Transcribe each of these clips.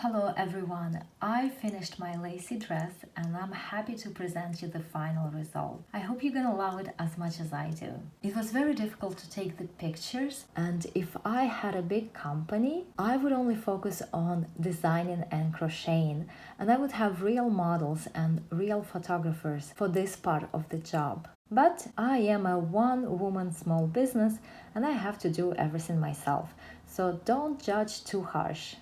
Hello everyone, I finished my Lacy dress and I'm happy to present you the final result. I hope you're gonna love it as much as I do. It was very difficult to take the pictures, and if I had a big company, I would only focus on designing and crocheting, and I would have real models and real photographers for this part of the job. But I am a one-woman small business and I have to do everything myself, so don't judge too harsh.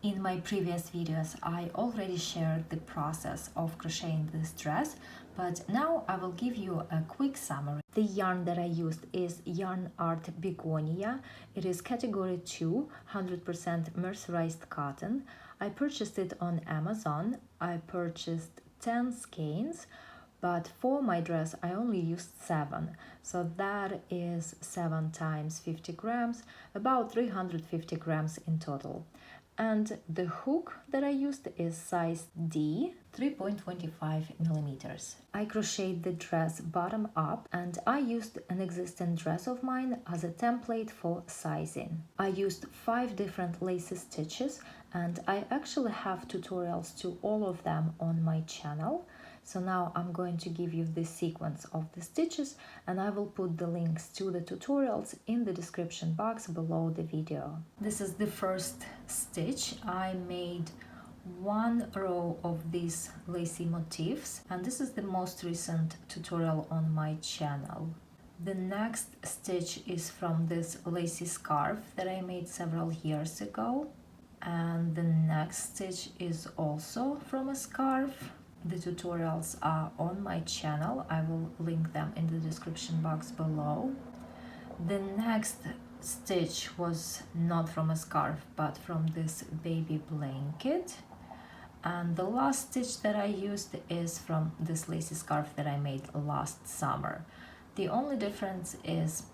In my previous videos, I already shared the process of crocheting this dress, but now I will give you a quick summary. The yarn that I used is YarnArt Begonia. It is category 2, 100% mercerized cotton. I purchased it on Amazon. I purchased 10 skeins, but for my dress I only used 7, so that is 7 times 50 grams, about 350 grams in total. And the hook that I used is size D, 3.25 millimeters. I crocheted the dress bottom up, and I used an existing dress of mine as a template for sizing. I used 5 different lacy stitches, and I actually have tutorials to all of them on my channel. So now I'm going to give you the sequence of the stitches, and I will put the links to the tutorials in the description box below the video. This is the first stitch. I made 1 row of these lacy motifs, and this is the most recent tutorial on my channel. The next stitch is from this lacy scarf that I made several years ago, and the next stitch is also from a scarf. The tutorials are on my channel. I will link them in the description box below. The next stitch was not from a scarf, but from this baby blanket. And the last stitch that I used is from this lacy scarf that I made last summer. The only difference is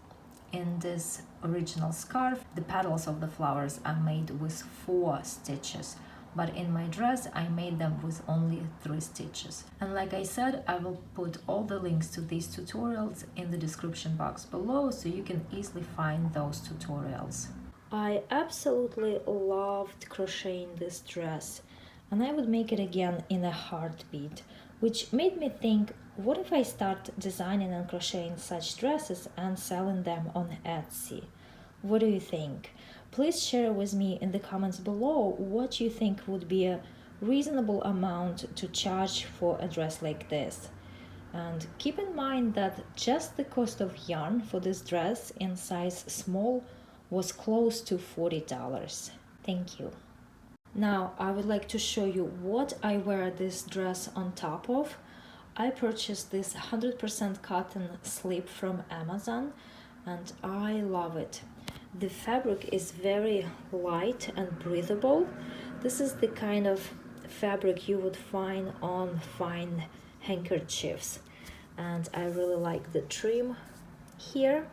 in this original scarf, the petals of the flowers are made with 4 stitches. But in my dress I made them with only 3 stitches. And like I said, I will put all the links to these tutorials in the description box below, so you can easily find those tutorials. I absolutely loved crocheting this dress, and I would make it again in a heartbeat, which made me think, what if I start designing and crocheting such dresses and selling them on Etsy? What do you think? Please share with me in the comments below what you think would be a reasonable amount to charge for a dress like this. And keep in mind that just the cost of yarn for this dress in size small was close to $40. Thank you. Now I would like to show you what I wear this dress on top of. I purchased this 100% cotton slip from Amazon, and I love it. The fabric is very light and breathable. This is the kind of fabric you would find on fine handkerchiefs, and I really like the trim here.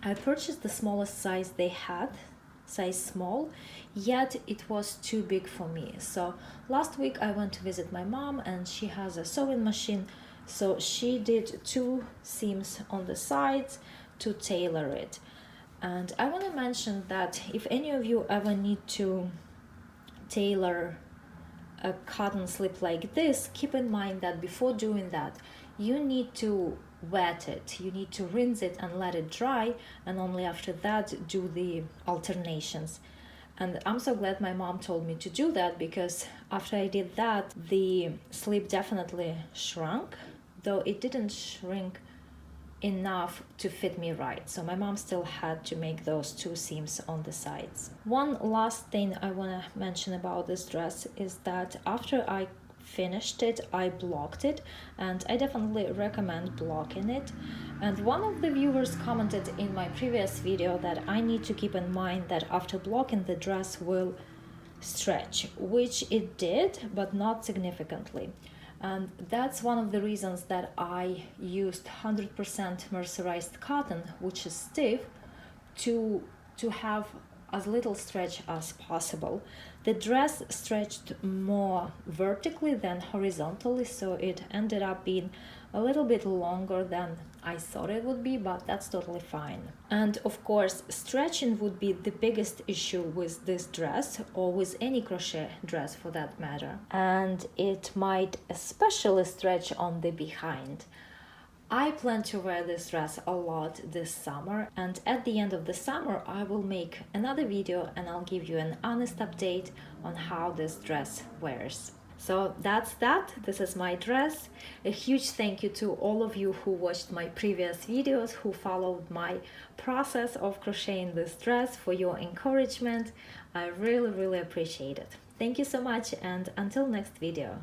I purchased the smallest size they had, size small, yet it was too big for me. So last week I went to visit my mom, and she has a sewing machine, so she did 2 seams on the sides to tailor it. And I want to mention that if any of you ever need to tailor a cotton slip like this, keep in mind that before doing that, you need to wet it, you need to rinse it and let it dry, and only after that do the alternations. And I'm so glad my mom told me to do that, because after I did that, the slip definitely shrunk, though it didn't shrink enough to fit me right, so my mom still had to make those 2 seams on the sides. One last thing I want to mention about this dress is that after I finished it, I blocked it, and I definitely recommend blocking it. And one of the viewers commented in my previous video that I need to keep in mind that after blocking, the dress will stretch, which it did, but not significantly. And that's one of the reasons that I used 100% mercerized cotton, which is stiff, to have as little stretch as possible. The dress stretched more vertically than horizontally, so it ended up being a little bit longer than I thought it would be, but that's totally fine. And of course, stretching would be the biggest issue with this dress, or with any crochet dress for that matter. And it might especially stretch on the behind. I plan to wear this dress a lot this summer, and at the end of the summer I will make another video and I'll give you an honest update on how this dress wears. So that's that. This is my dress. A huge thank you to all of you who watched my previous videos, who followed my process of crocheting this dress, for your encouragement. I really appreciate it. Thank you so much, and until next video.